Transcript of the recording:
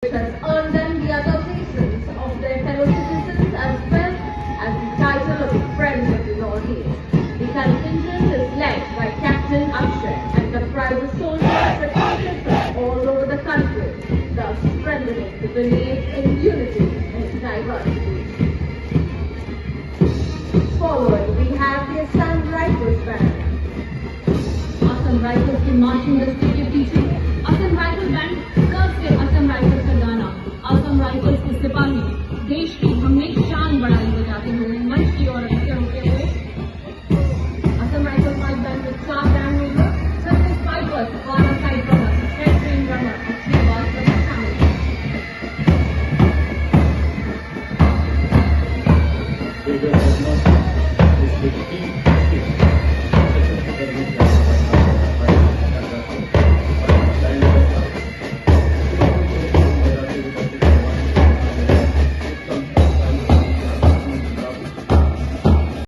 It has earned them the associations of their fellow citizens as well as the title of the Friends of the Northeast. The contingent is led by Captain Akshay and comprises soldiers recruited from all over the country, thus strengthening the belief in unity and diversity. Forward, we have the Assam Rifles Band. Assam Rifles की marching दस्ते के पीछे Assam rifle band कब से Assam rifles का गाना, Assam rifles के सिपाही देश की